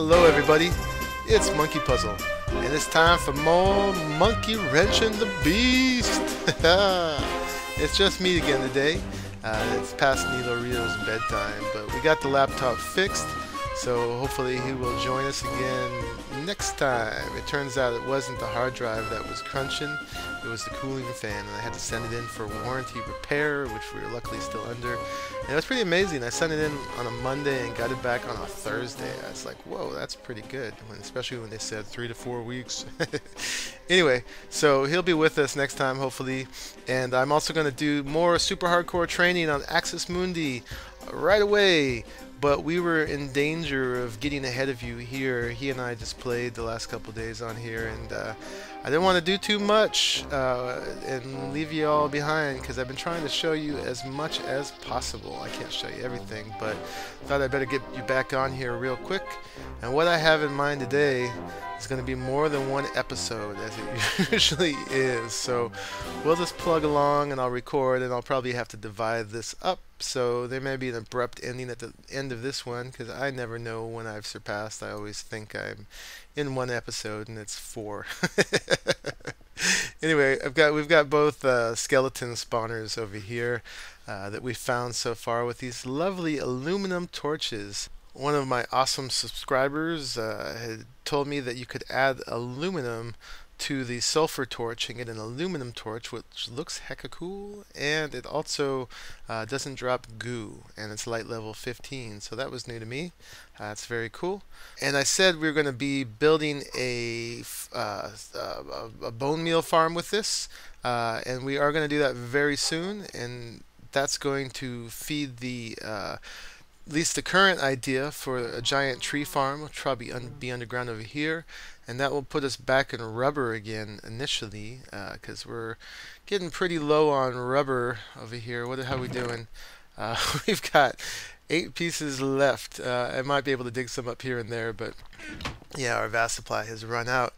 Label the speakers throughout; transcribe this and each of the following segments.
Speaker 1: Hello everybody, it's Monkeypuzzle, and it's time for more Monkeywrenching the Beast! It's just me again today. It's past Nilo Rio's bedtime, but we got the laptop fixed, so hopefully he will join us again next time. It turns out it wasn't the hard drive that was crunching, it was the cooling fan, and I had to send it in for warranty repair, which we were luckily still under. And it was pretty amazing. I sent it in on a Monday and got it back on a Thursday. I was like, whoa, that's pretty good, especially when they said 3 to 4 weeks. Anyway, so he'll be with us next time, hopefully. And I'm also going to do more super hardcore training on Axis Mundi right away. But we were in danger of getting ahead of you here. He and I just played the last couple days on here, and I didn't want to do too much and leave you all behind, because I've been trying to show you as much as possible. I can't show you everything, but thought I'd better get you back on here real quick. And what I have in mind today is going to be more than one episode, as it usually is. So we'll just plug along, and I'll record, and I'll probably have to divide this up. So there may be an abrupt ending at the end of this one, because I never know when I've surpassed. I always think I'm in one episode and it's 4. Anyway, we've got both skeleton spawners over here that we found so far with these lovely aluminum torches. One of my awesome subscribers had told me that you could add aluminum to the sulfur torch and get an aluminum torch, which looks hecka cool, and it also doesn't drop goo, and it's light level 15, so that was new to me. It's very cool. And I said we were going to be building a bone meal farm with this, and we are going to do that very soon, and that's going to feed the at least the current idea for a giant tree farm. Will probably be underground over here, and that will put us back in rubber again initially, because we're getting pretty low on rubber over here. How are we doing? We've got 8 pieces left. I might be able to dig some up here and there, but yeah, our vast supply has run out.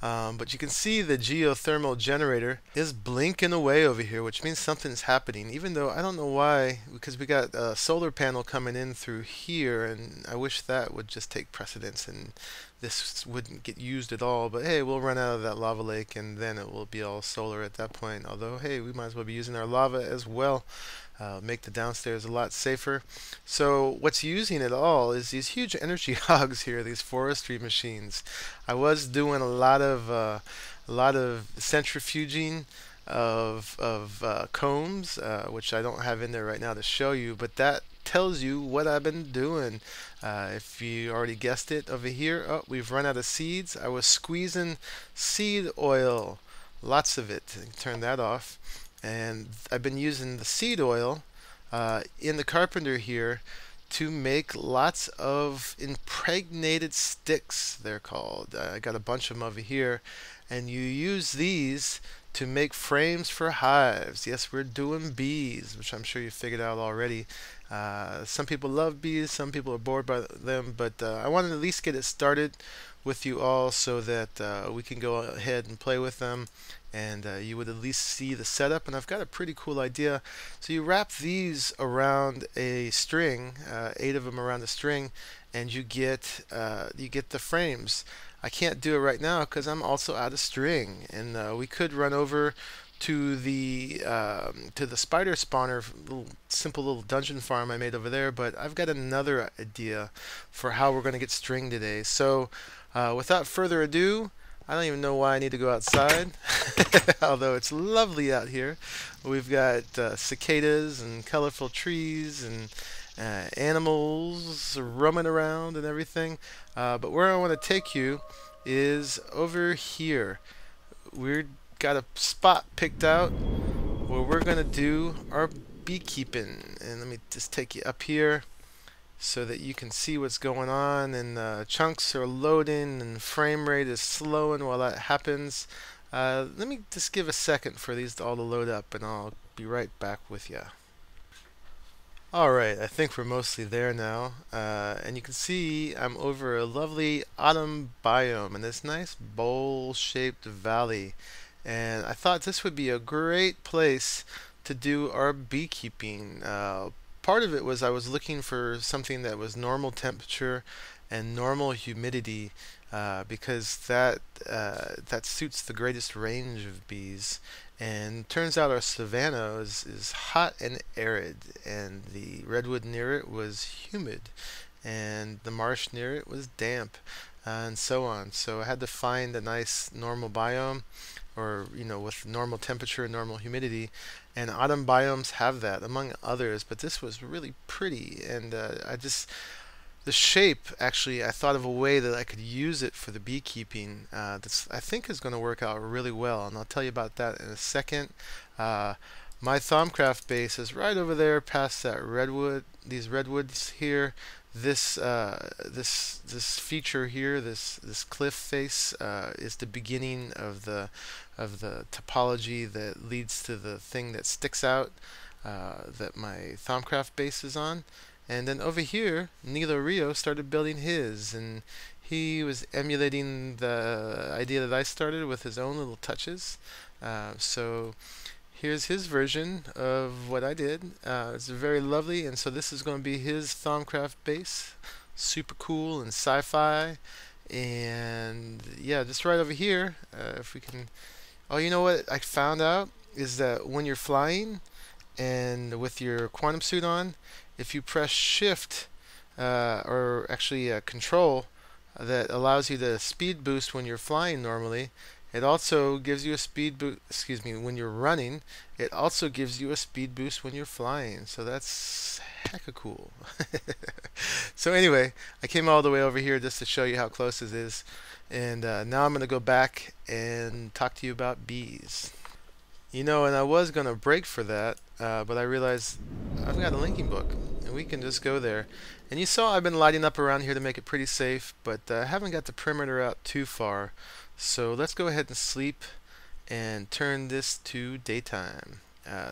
Speaker 1: But you can see the geothermal generator is blinking away over here, which means something's happening, even though I don't know why, because we got a solar panel coming in through here, and I wish that would just take precedence and this wouldn't get used at all. But hey, we'll run out of that lava lake and then it will be all solar at that point. Although, hey, we might as well be using our lava as well. Make the downstairs a lot safer. So what's using it all is these huge energy hogs here, these forestry machines. I was doing a lot of centrifuging of combs, which I don't have in there right now to show you, but that tells you what I've been doing. If you already guessed it over here, oh, we've run out of seeds. I was squeezing seed oil, lots of it. Turn that off. And I've been using the seed oil in the carpenter here to make lots of impregnated sticks, they're called. I got a bunch of them over here, and you use these to make frames for hives. Yes, we're doing bees, which I'm sure you figured out already. Some people love bees, some people are bored by them, but I wanted to at least get it started with you all so that we can go ahead and play with them, and you would at least see the setup. And I've got a pretty cool idea. So you wrap these around a string, 8 of them around a string, and you get the frames. I can't do it right now because I'm also out of string, and we could run over to the spider spawner, simple little dungeon farm I made over there, but I've got another idea for how we're going to get string today. So without further ado, I don't even know why I need to go outside, although it's lovely out here. We've got cicadas and colorful trees and animals roaming around and everything. But where I want to take you is over here. We've got a spot picked out where we're going to do our beekeeping. And let me just take you up here so that you can see what's going on, and chunks are loading and frame rate is slowing while that happens. Let me just give a second for these all to load up, and I'll be right back with you. Alright, I think we're mostly there now, and you can see I'm over a lovely autumn biome in this nice bowl-shaped valley, and I thought this would be a great place to do our beekeeping. Part of it was I was looking for something that was normal temperature and normal humidity, because that suits the greatest range of bees. And turns out our savanna is hot and arid, and the redwood near it was humid, and the marsh near it was damp, and so on. So I had to find a nice normal biome, or with normal temperature and normal humidity. And autumn biomes have that, among others. But this was really pretty, and the shape, actually, I thought of a way that I could use it for the beekeeping. That's, I think, is going to work out really well, and I'll tell you about that in a second. My Thaumcraft base is right over there, past that redwood. These redwoods here. This feature here, this cliff face, is the beginning of the topology that leads to the thing that sticks out, that my Thaumcraft base is on. And then over here, Nilo Rio started building his, and he was emulating the idea that I started with his own little touches. So here's his version of what I did. It's very lovely, and so this is going to be his Thaumcraft base. Super cool and sci-fi. And yeah, just right over here, if we can... Oh, you know what I found out is that when you're flying and with your quantum suit on, if you press shift, or actually control, that allows you to speed boost when you're flying normally, it also gives you a speed boost, excuse me, when you're running, it also gives you a speed boost when you're flying. So that's hecka cool. So anyway, I came all the way over here just to show you how close it is. And now I'm going to go back and talk to you about bees. And I was going to break for that, but I realized I've got a linking book, and we can just go there. And you saw I've been lighting up around here to make it pretty safe, but I haven't got the perimeter out too far. So let's go ahead and sleep and turn this to daytime.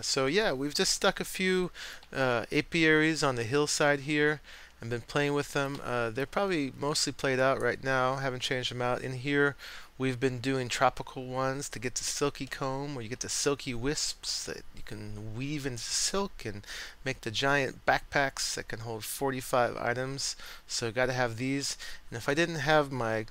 Speaker 1: So yeah, we've just stuck a few apiaries on the hillside here and been playing with them. They're probably mostly played out right now. Haven't changed them out. In here, we've been doing tropical ones to get the silky comb, where you get the silky wisps that you can weave into silk and make the giant backpacks that can hold 45 items. So got to have these. And if I didn't have my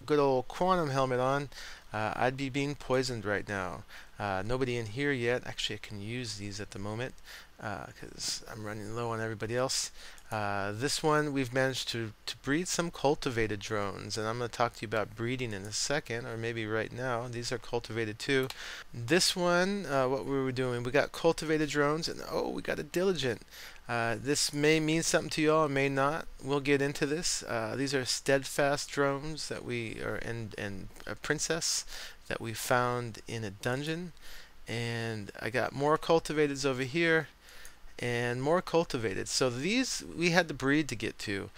Speaker 1: good old quantum helmet on, I'd be being poisoned right now. Nobody in here yet. Actually, I can use these at the moment because I'm running low on everybody else. This one, we've managed to breed some cultivated drones, and I'm going to talk to you about breeding in a second, or maybe right now. These are cultivated too. This one, what we were doing, we got cultivated drones, and oh, we got a diligent. This may mean something to y'all, may not. We'll get into this. These are steadfast drones that and a princess that we found in a dungeon. And I got more cultivateds over here, and more cultivated. So these we had to breed to get to.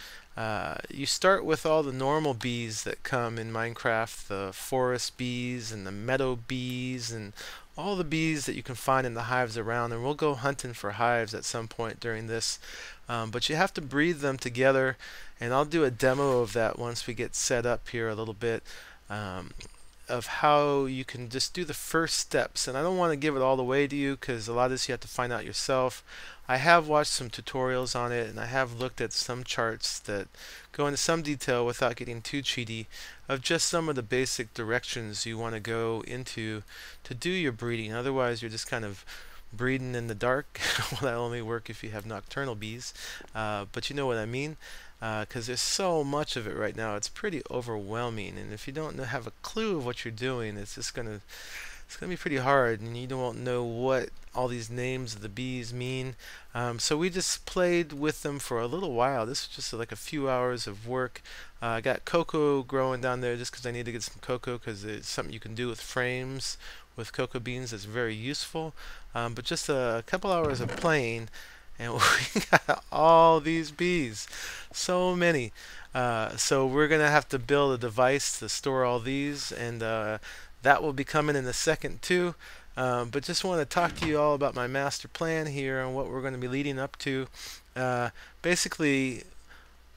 Speaker 1: You start with all the normal bees that come in Minecraft, the forest bees and the meadow bees and all the bees that you can find in the hives around, and we'll go hunting for hives at some point during this. But you have to breed them together, and I'll do a demo of that once we get set up here a little bit, of how you can just do the first steps. And I don't want to give it all the way to you because a lot of this you have to find out yourself. I have watched some tutorials on it, and I have looked at some charts that go into some detail without getting too cheaty of just some of the basic directions you want to go into to do your breeding. Otherwise, you're just kind of breeding in the dark. Well, that'll only work if you have nocturnal bees, but you know what I mean. Because there's so much of it right now, it's pretty overwhelming, and if you don't have a clue of what you're doing, it's gonna be pretty hard, and you won't know what all these names of the bees mean. So we just played with them for a little while. This was just like a few hours of work. I got cocoa growing down there just because I need to get some cocoa, because it's something you can do with frames with cocoa beans that's very useful. But just a couple hours of playing, and we got all these bees, so many. So we're gonna have to build a device to store all these, and that will be coming in a second too. But just want to talk to you all about my master plan here and what we're going to be leading up to. Basically,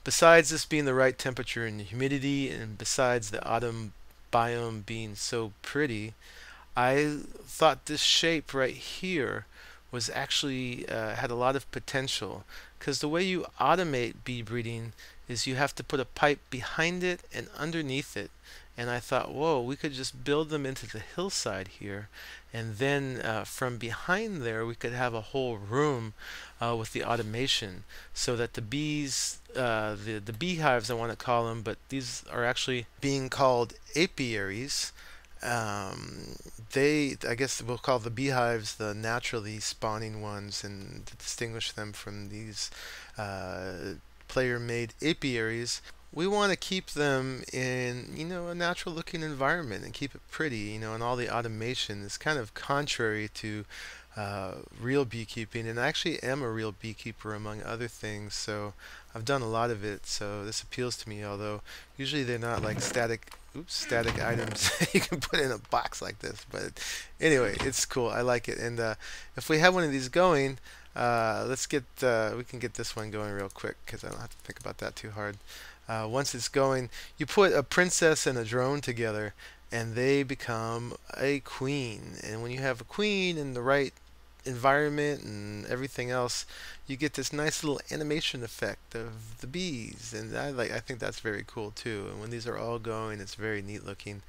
Speaker 1: besides this being the right temperature and humidity, and besides the autumn biome being so pretty, I thought this shape right here was actually had a lot of potential, because the way you automate bee breeding is you have to put a pipe behind it and underneath it. And I thought, whoa, we could just build them into the hillside here, and then from behind there we could have a whole room with the automation, so that the bees, the beehives I want to call them, but these are actually being called apiaries. I guess we'll call the beehives the naturally spawning ones, and to distinguish them from these player-made apiaries, we want to keep them in, a natural looking environment and keep it pretty, and all the automation is kind of contrary to real beekeeping. And I actually am a real beekeeper among other things, so I've done a lot of it, so this appeals to me, although usually they're not like static items you can put in a box like this. But anyway, it's cool. I like it. And if we have one of these going, we can get this one going real quick, because I don't have to think about that too hard. Once it's going, you put a princess and a drone together, and they become a queen. And when you have a queen in the right environment and everything else, you get this nice little animation effect of the bees, and I think that's very cool too. And when these are all going, it's very neat looking.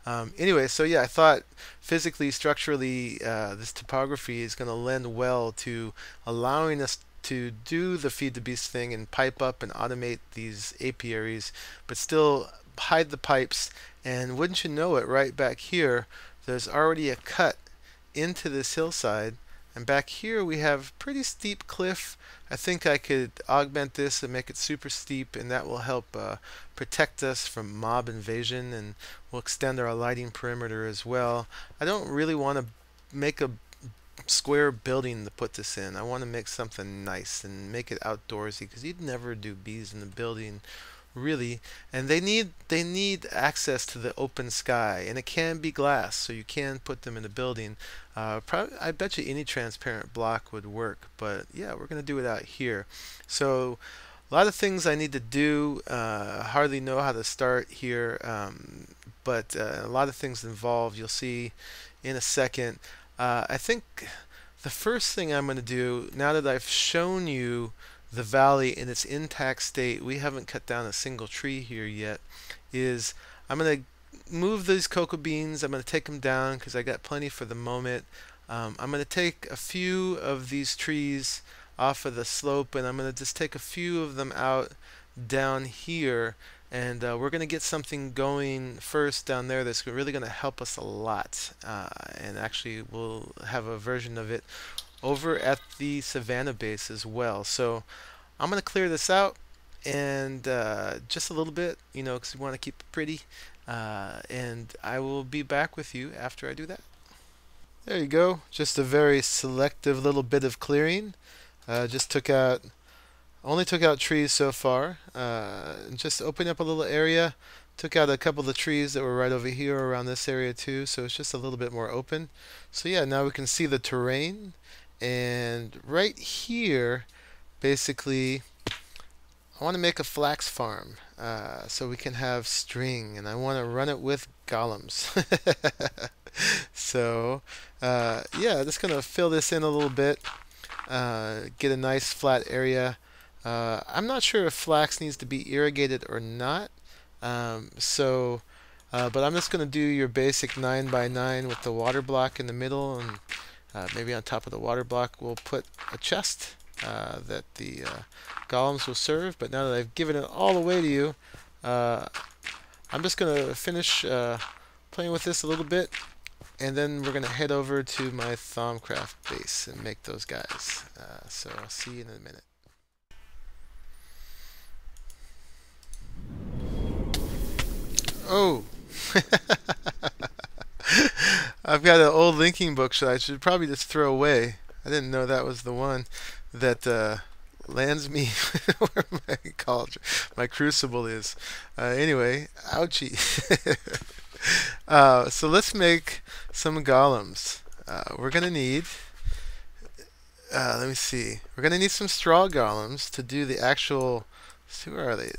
Speaker 1: Anyway, so yeah, I thought physically, structurally, this topography is going to lend well to allowing us to do the feed the beast thing and pipe up and automate these apiaries, but still hide the pipes. And wouldn't you know it, right back here, there's already a cut into this hillside. And back here we have pretty steep cliff. I think I could augment this and make it super steep, and that will help protect us from mob invasion, and we'll extend our lighting perimeter as well. I don't really want to make a square building to put this in. I want to make something nice and make it outdoorsy, because you'd never do bees in the building, really. And they need access to the open sky, and it can be glass, so you can put them in a building. I bet you any transparent block would work, but yeah, we're going to do it out here. So a lot of things I need to do. Hardly know how to start here, but a lot of things involved. You'll see in a second. I think the first thing I'm going to do, now that I've shown you the valley in its intact state, we haven't cut down a single tree here yet, is I'm going to move these cocoa beans. I'm going to take them down because I got plenty for the moment. I'm going to take a few of these trees off of the slope, and I'm going to just take a few of them out down here, and we're going to get something going first down there that's really going to help us a lot. And actually we'll have a version of it over at the Savannah base as well. So I'm going to clear this out, and just a little bit, because we want to keep it pretty. And I will be back with you after I do that. There you go. Just a very selective little bit of clearing. Just only took out trees so far. Just opened up a little area. Took out a couple of the trees that were right over here around this area too, so it's just a little bit more open. So yeah, now we can see the terrain. And right here, basically, I want to make a flax farm so we can have string, and I want to run it with golems. So yeah, just gonna fill this in a little bit, get a nice flat area. I'm not sure if flax needs to be irrigated or not, but I'm just gonna do your basic 9x9 with the water block in the middle, and maybe on top of the water block we'll put a chest that the golems will serve. But now that I've given it all away to you, I'm just going to finish playing with this a little bit, and then we're going to head over to my Thaumcraft base and make those guys. So I'll see you in a minute. Oh! I've got an old linking book that I should probably just throw away. I didn't know that was the one that lands me where my crucible is. Anyway, ouchie. So let's make some golems. We're gonna need, let me see. We're gonna need some straw golems to do the actual. Where are they?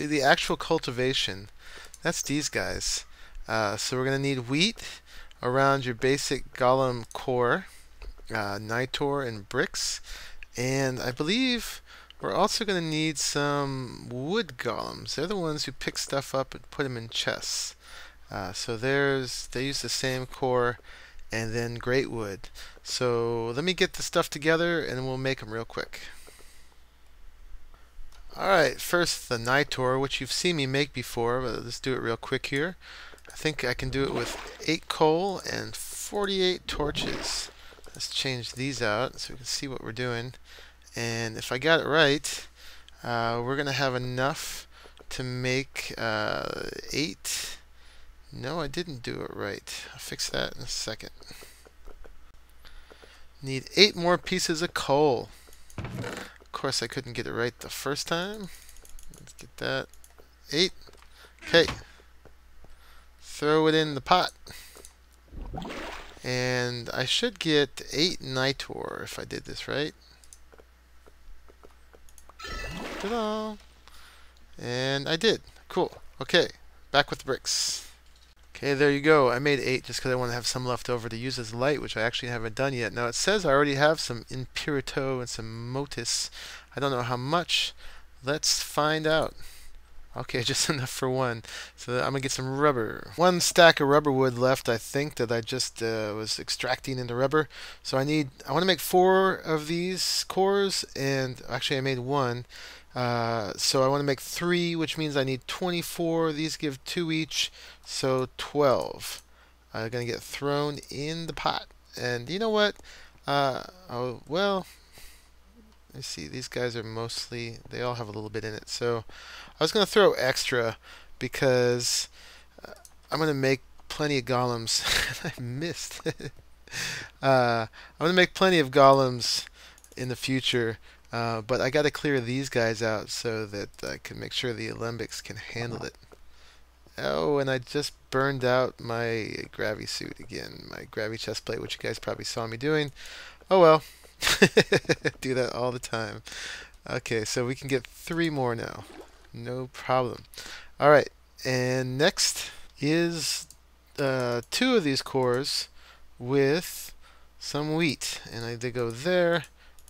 Speaker 1: The actual cultivation. That's these guys. So we're gonna need wheat around your basic golem core. nitor and bricks, and I believe we're also going to need some wood golems. They're the ones who pick stuff up and put them in chests. So they use the same core and then great wood. So let me get the stuff together and we'll make them real quick. Alright, first the nitor, which you've seen me make before, but let's do it real quick here. I think I can do it with 8 coal and 48 torches. Let's change these out so we can see what we're doing. And if I got it right, we're going to have enough to make 8. No, I didn't do it right. I'll fix that in a second. Need 8 more pieces of coal. Of course, I couldn't get it right the first time. Let's get that. 8. Okay. Throw it in the pot. And I should get 8 nitor if I did this right. Ta-da! And I did. Cool. Okay. Back with the bricks. Okay, there you go. I made 8 just because I want to have some left over to use as light, which I actually haven't done yet. Now it says I already have some impurito and some motis. I don't know how much. Let's find out. Okay, just enough for 1. So I'm going to get some rubber. 1 stack of rubber wood left, I think, that I just was extracting into rubber. So I want to make 4 of these cores, and actually I made 1. So I want to make 3, which means I need 24. These give 2 each, so 12. I'm going to get thrown in the pot. And you know what? Oh, well, let's see. These guys are mostly, they all have a little bit in it. So I was going to throw extra because I'm going to make plenty of golems. I missed. I'm going to make plenty of golems in the future. But I got to clear these guys out so that I can make sure the alembics can handle it. Oh, and I just burned out my gravity suit again, my gravity chest plate, which you guys probably saw me doing. Oh well, do that all the time. Okay, so we can get 3 more now. No problem. Alright, and next is 2 of these cores with some wheat. And I did go there,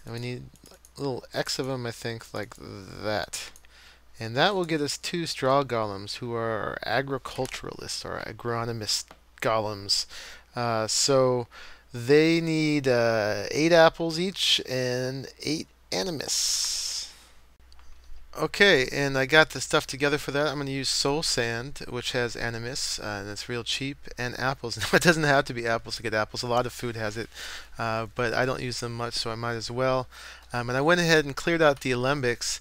Speaker 1: and we need little X of them, I think, like that. And that will get us 2 straw golems, who are agriculturalists or agronomist golems. So they need 8 apples each and 8 animus. Okay, and I got the stuff together for that. I'm going to use soul sand, which has animus, and it's real cheap, and apples. Now, it doesn't have to be apples to get apples. A lot of food has it, but I don't use them much, so I might as well. And I went ahead and cleared out the alembics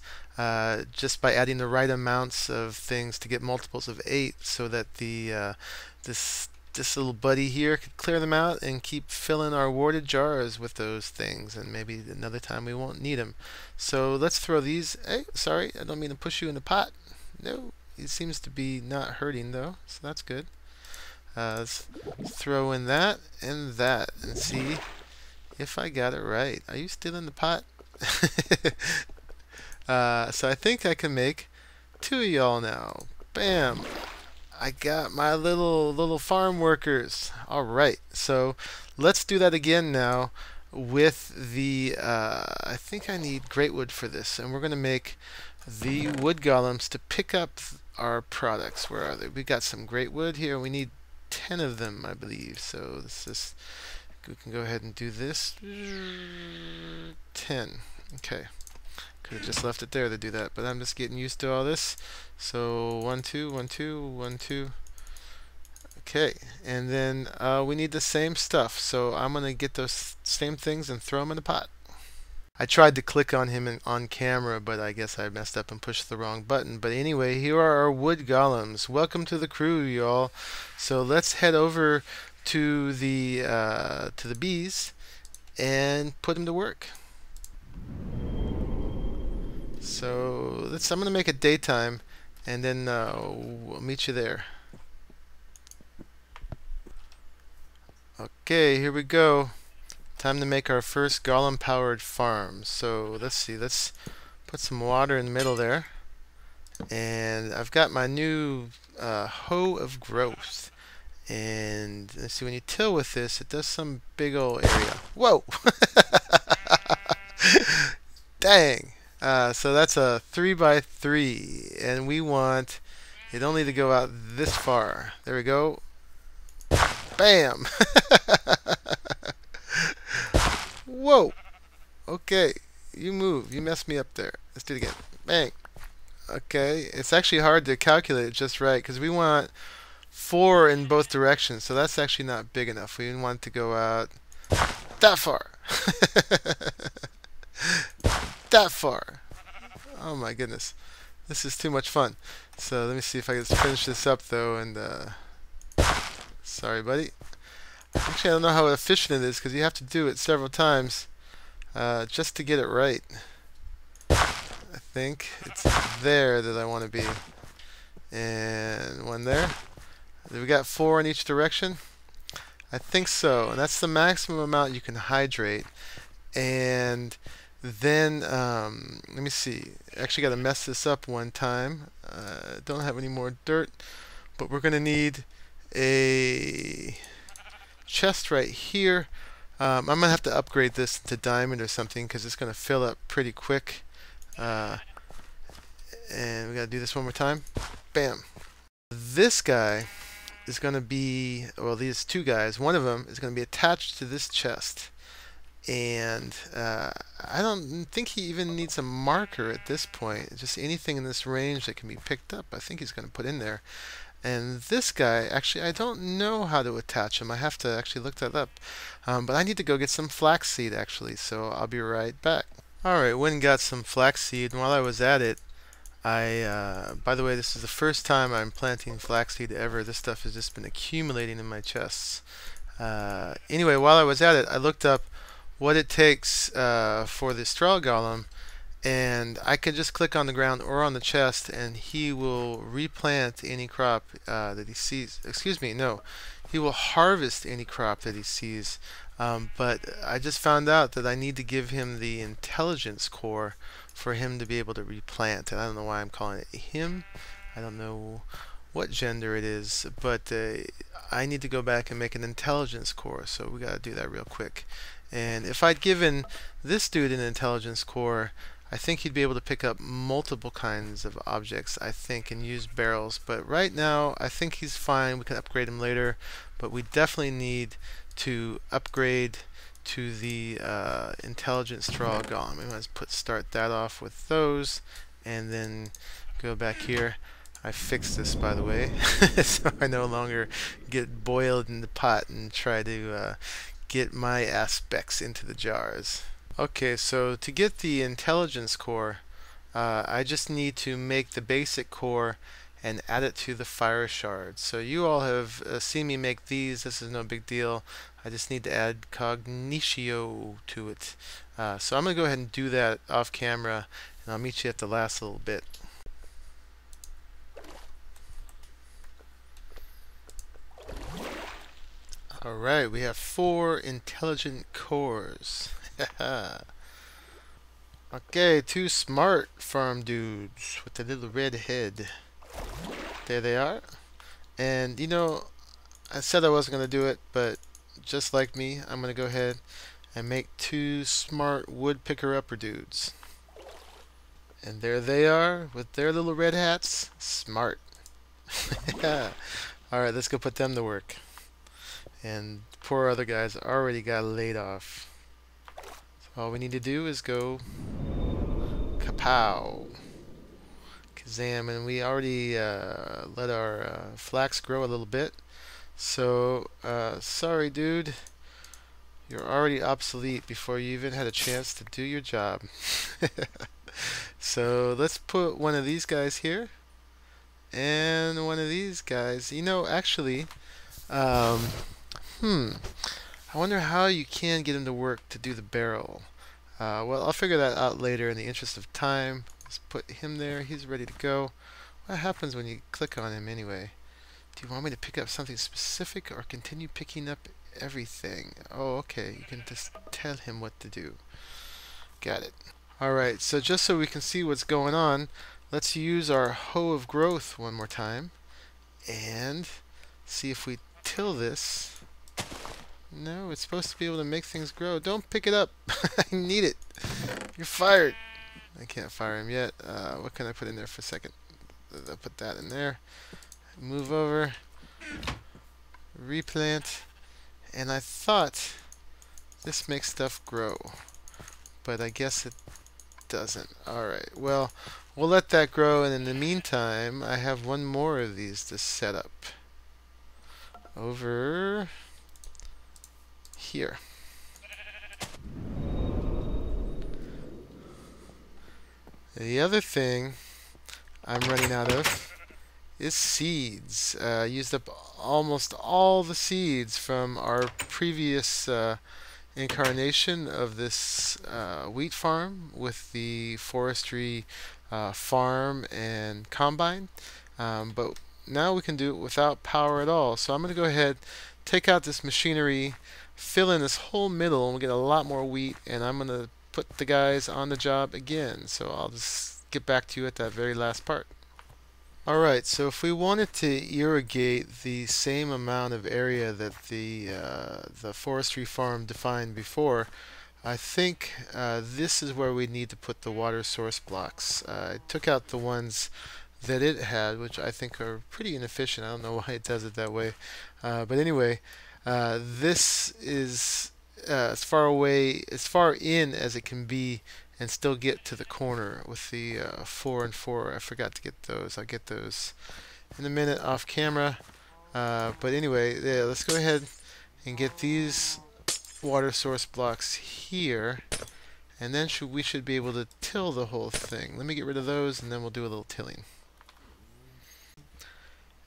Speaker 1: just by adding the right amounts of things to get multiples of 8, so that the this little buddy here could clear them out and keep filling our warded jars with those things, and maybe another time we won't need them. So let's throw these. Hey, sorry, I don't mean to push you in the pot. No, it seems to be not hurting though, so that's good. Let's throw in that and see if I got it right. Are you still in the pot? So I think I can make 2 of y'all now. Bam! I got my little farm workers. Alright, so let's do that again now with the, I think I need great wood for this, and we're going to make the wood golems to pick up our products. Where are they? We got some great wood here. We need 10 of them, I believe. So this is, we can go ahead and do this. 10. Okay. Could have just left it there to do that, but I'm just getting used to all this. So 1, 2, 1, 2, 1, 2. Okay, and then we need the same stuff. So I'm gonna get those same things and throw them in the pot. I tried to click on him on camera, but I guess I messed up and pushed the wrong button. But anyway, here are our wood golems. Welcome to the crew, y'all. So let's head over to the Beezzz and put them to work. So I'm going to make it daytime, and then we'll meet you there. Okay, here we go. Time to make our first golem-powered farm. So let's see. Let's put some water in the middle there. And I've got my new hoe of growth. And let's see, when you till with this, it does some big old area. Whoa! Dang! So that's a 3x3, and we want it only to go out this far. There we go. Bam! Whoa! Okay, you move. You messed me up there. Let's do it again. Bang! Okay, it's actually hard to calculate it just right because we want 4 in both directions, so that's actually not big enough. We want it to go out that far. That far. Oh my goodness. This is too much fun. So let me see if I can just finish this up though, and sorry buddy. Actually, I don't know how efficient it is because you have to do it several times just to get it right. I think it's there that I want to be. And one there. We got 4 in each direction? I think so. And that's the maximum amount you can hydrate. And then, let me see. Actually got to mess this up one time. Don't have any more dirt. But we're going to need a chest right here. I'm going to have to upgrade this to diamond or something because it's going to fill up pretty quick. And we got to do this one more time. Bam. This guy is going to be, well, these 2 guys, one of them is going to be attached to this chest. And I don't think he even needs a marker at this point. Just anything in this range that can be picked up, I think he's going to put in there. And this guy, actually, I don't know how to attach him. I have to actually look that up. But I need to go get some flaxseed, actually, so I'll be right back. Alright, went and got some flaxseed, and while I was at it, by the way, this is the first time I'm planting flaxseed ever. This stuff has just been accumulating in my chests. Anyway, while I was at it, I looked up what it takes for the straw golem, and I could just click on the ground or on the chest, and he will replant any crop that he sees. Excuse me, no. He will harvest any crop that he sees. But I just found out that I need to give him the intelligence core for him to be able to replant. And I don't know why I'm calling it him. I don't know what gender it is, but I need to go back and make an intelligence core, so we got to do that real quick. And if I'd given this dude an intelligence core, I think he'd be able to pick up multiple kinds of objects, I think, and use barrels. But right now, I think he's fine. We can upgrade him later, but we definitely need to upgrade to the intelligent straw golem. We must start that off with those, and then go back here. I fixed this, by the way, so I no longer get boiled in the pot and try to get my aspects into the jars. Okay, so to get the intelligence core, I just need to make the basic core and add it to the fire shards. So you all have seen me make these. This is no big deal. I just need to add cognitio to it. So I'm going to go ahead and do that off camera, and I'll meet you at the last little bit. Alright, we have 4 intelligent cores. Okay, 2 smart farm dudes with a little red head. There they are. And you know, I said I wasn't going to do it, but just like me, I'm going to go ahead and make 2 smart wood picker upper dudes. And there they are with their little red hats. Smart. Alright, let's go put them to work. And poor other guys already got laid off. So all we need to do is go kapow. Kazam. And we already let our flax grow a little bit. So, sorry dude. You're already obsolete before you even had a chance to do your job. So let's put one of these guys here. And one of these guys. You know, actually, I wonder how you can get him to work to do the barrel. Well, I'll figure that out later in the interest of time. Let's put him there. He's ready to go. What happens when you click on him anyway? Do you want me to pick up something specific or continue picking up everything? Oh, okay. You can just tell him what to do. Got it. Alright, so just so we can see what's going on, let's use our hoe of growth one more time and see if we till this. No, it's supposed to be able to make things grow. Don't pick it up. I need it. You're fired. I can't fire him yet. What can I put in there for a second? I'll put that in there. Move over. Replant. And I thought this makes stuff grow, but I guess it doesn't. Alright, well, we'll let that grow, and in the meantime, I have one more of these to set up. Over here. The other thing I'm running out of is seeds. I used up almost all the seeds from our previous incarnation of this wheat farm with the forestry farm and combine, but now we can do it without power at all. So I'm going to go ahead, take out this machinery, fill in this whole middle, and we'll get a lot more wheat, and I'm going to put the guys on the job again. So I'll just get back to you at that very last part. Alright, so if we wanted to irrigate the same amount of area that the forestry farm defined before, I think this is where we need to put the water source blocks. I took out the ones that it had, which I think are pretty inefficient. I don't know why it does it that way. But anyway, this is as far in as it can be, and still get to the corner with the 4 and 4. I forgot to get those. I'll get those in a minute off camera. But anyway, yeah, let's go ahead and get these water source blocks here, and then we should be able to till the whole thing. Let me get rid of those, and then we'll do a little tilling.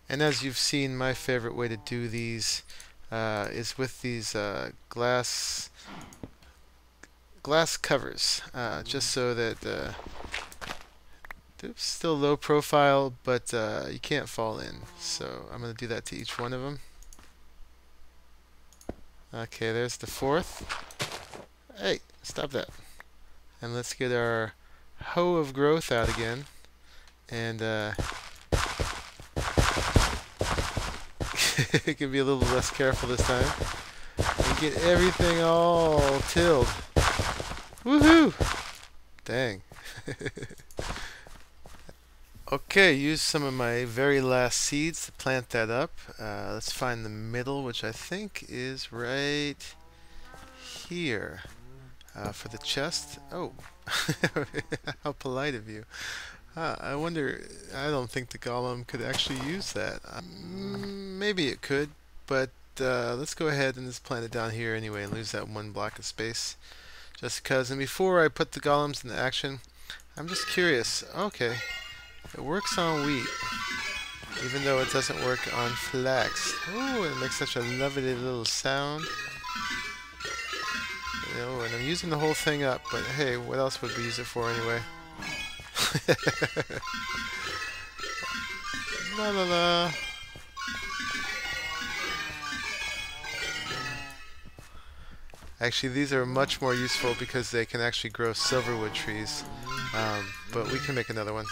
Speaker 1: And as you've seen, my favorite way to do these is with these glass covers, just so that oops, still low profile, but you can't fall in. So I'm going to do that to each one of them. Okay, there's the fourth. Hey, stop that. And let's get our hoe of growth out again, and it can be a little less careful this time, and get everything all tilled. Woohoo! Dang. Okay, use some of my very last seeds to plant that up. Let's find the middle, which I think is right here for the chest. Oh, how polite of you. I wonder, I don't think the golem could actually use that. Maybe it could, but let's go ahead and just plant it down here anyway and lose that one block of space. Just because. And before I put the golems into action, I'm just curious. Okay, it works on wheat, even though it doesn't work on flax. Oh, it makes such a lovely little sound. You know, and I'm using the whole thing up, but hey, what else would we use it for anyway? La la la. Actually, these are much more useful because they can actually grow silverwood trees. But we can make another one.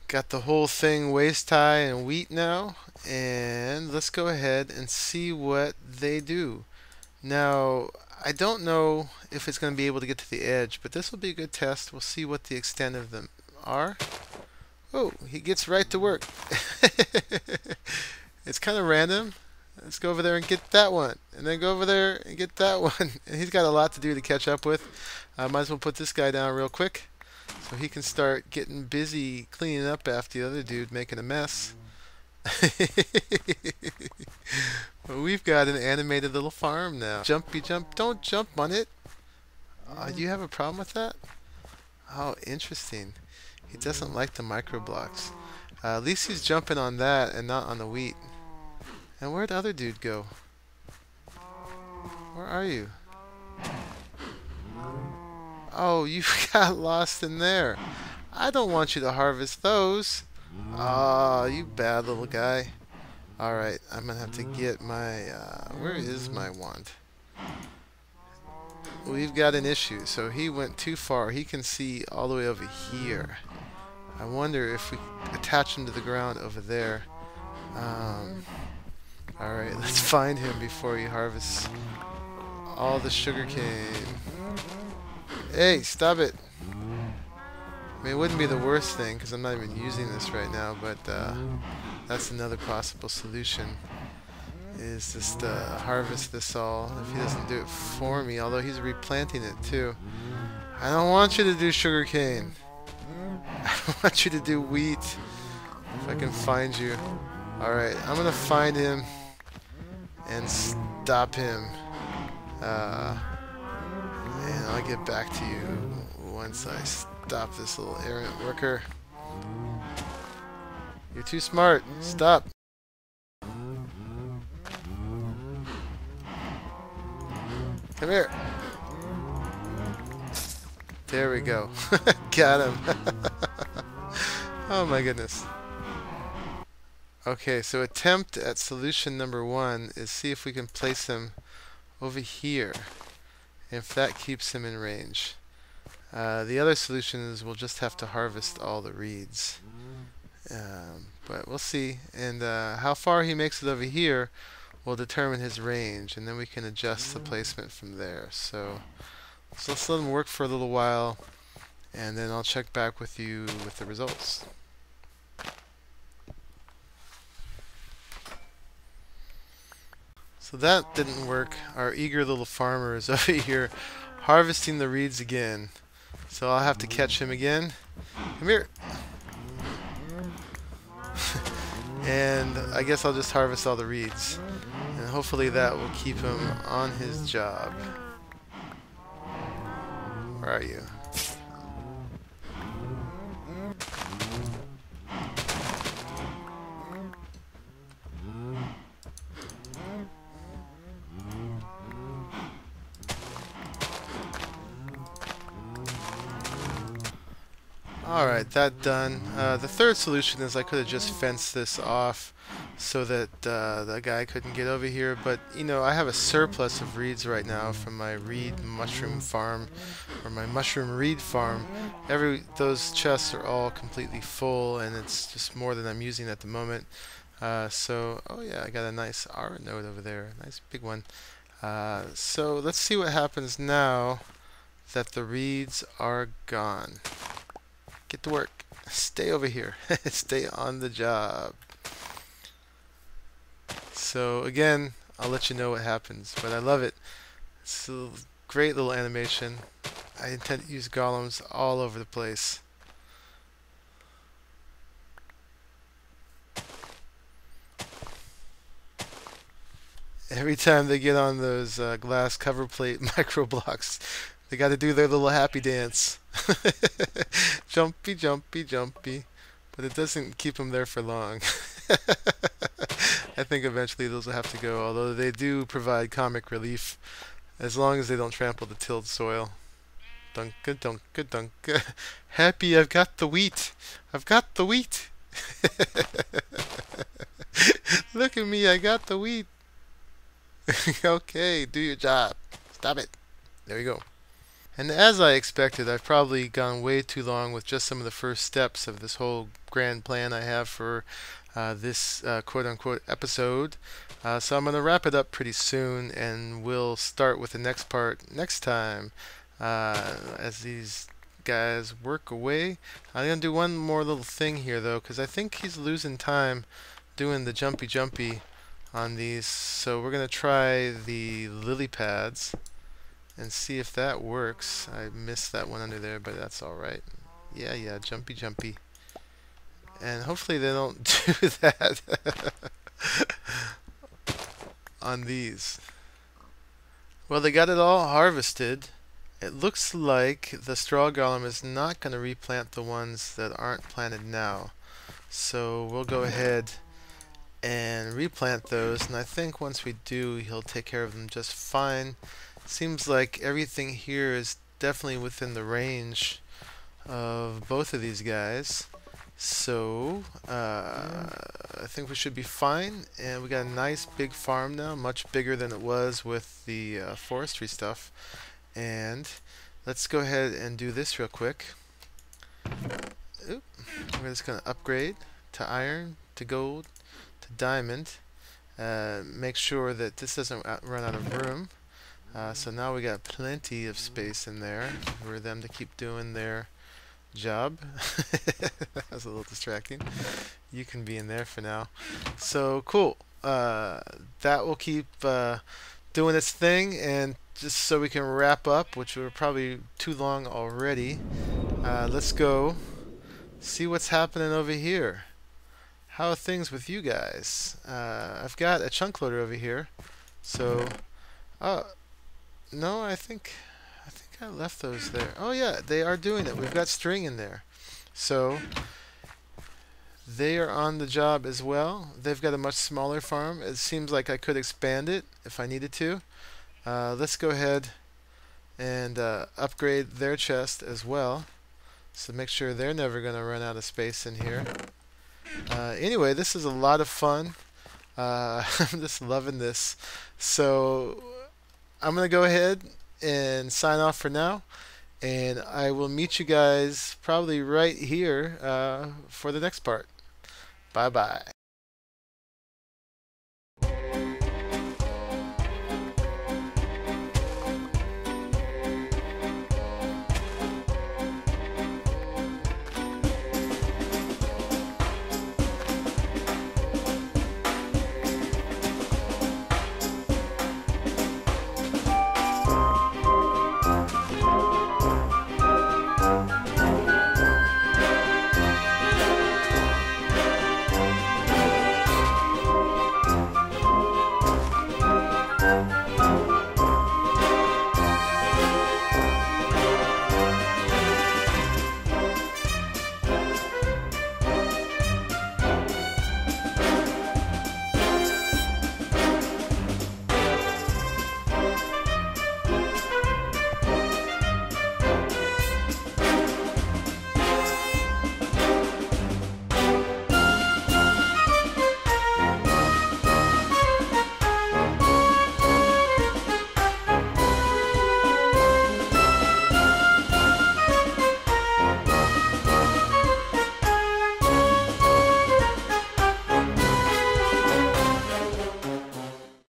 Speaker 1: Got the whole thing waist high and wheat now, and let's go ahead and see what they do. Now, I don't know if it's going to be able to get to the edge, but this will be a good test. We'll see what the extent of them are. Oh, he gets right to work. It's kind of random. Let's go over there and get that one, and then go over there and get that one. And he's got a lot to do to catch up with. Might as well put this guy down real quick so he can start getting busy cleaning up after the other dude making a mess. Well, we've got an animated little farm now. Jumpy jump, don't jump on it. Do you have a problem with that? Oh, interesting. He doesn't like the micro blocks. At least he's jumping on that and not on the wheat. And where'd the other dude go? Where are you? Oh, you got lost in there. I don't want you to harvest those. Oh, you bad little guy. Alright, I'm gonna have to get my, where is my wand? We've got an issue. So he went too far. He can see all the way over here. I wonder if we attach him to the ground over there. Alright, let's find him before he harvests all the sugarcane. Hey, stop it! I mean, it wouldn't be the worst thing, because I'm not even using this right now, but that's another possible solution, is just harvest this all, if he doesn't do it for me, although he's replanting it too. I don't want you to do sugarcane. I want you to do wheat, if I can find you. Alright, I'm going to find him and stop him. And I'll get back to you once I stop this little errant worker. You're too smart. Stop. Come here. There we go. Got him. Oh my goodness. Okay, so attempt at solution number 1 is see if we can place him over here. If that keeps him in range. The other solution is we'll just have to harvest all the reeds. But we'll see. And how far he makes it over here will determine his range, and then we can adjust the placement from there. So let's let him work for a little while, and then I'll check back with you with the results. So that didn't work. Our eager little farmer is over here harvesting the reeds again. So I'll have to catch him again. Come here. And I guess I'll just harvest all the reeds. And hopefully that will keep him on his job. Where are you? Alright, that done. The third solution is I could have just fenced this off so that the guy couldn't get over here, but you know, I have a surplus of reeds right now from my reed mushroom farm, or my mushroom reed farm. Those chests are all completely full, and it's just more than I'm using at the moment. So, oh yeah, I got a nice R node over there, nice big one. So let's see what happens now that the reeds are gone. Get to work. Stay over here. Stay on the job. So again, I'll let you know what happens, but I love it. It's a great little animation. I intend to use golems all over the place. Every time they get on those glass cover plate micro blocks, they got to do their little happy dance. Jumpy, jumpy, jumpy. But it doesn't keep them there for long. I think eventually those will have to go, although they do provide comic relief as long as they don't trample the tilled soil. Dunka, dunka, dunka. Happy, I've got the wheat. I've got the wheat. Look at me, I got the wheat. Okay, do your job. Stop it. There you go. And as I expected, I've probably gone way too long with just some of the first steps of this whole grand plan I have for this quote-unquote episode. So I'm going to wrap it up pretty soon, and we'll start with the next part next time as these guys work away. I'm going to do one more little thing here, though, because I think he's losing time doing the jumpy on these. So we're going to try the lily pads and see if that works. I missed that one under there, but that's alright. Yeah, jumpy. And hopefully they don't do that on these. Well, they got it all harvested. It looks like the straw golem is not going to replant the ones that aren't planted now. So we'll go ahead and replant those, and I think once we do, he'll take care of them just fine. Seems like everything here is definitely within the range of both of these guys. So I think we should be fine, and we got a nice big farm now, much bigger than it was with the forestry stuff. And let's go ahead and do this real quick. Oop, we're just going to upgrade to iron, to gold, to diamond. Make sure that this doesn't run out of room. So now we got plenty of space in there for them to keep doing their job. That was a little distracting. You can be in there for now. So cool. That will keep doing its thing, and just so we can wrap up, which we're probably too long already, let's go see what's happening over here. How are things with you guys? I've got a chunk loader over here. So, no, I think I left those there. Oh yeah, they are doing it. We've got string in there. So, they are on the job as well. They've got a much smaller farm. It seems like I could expand it if I needed to. Let's go ahead and upgrade their chest as well. So make sure they're never going to run out of space in here. Anyway, this is a lot of fun. I'm just loving this. So I'm going to go ahead and sign off for now. And I will meet you guys probably right here for the next part. Bye-bye.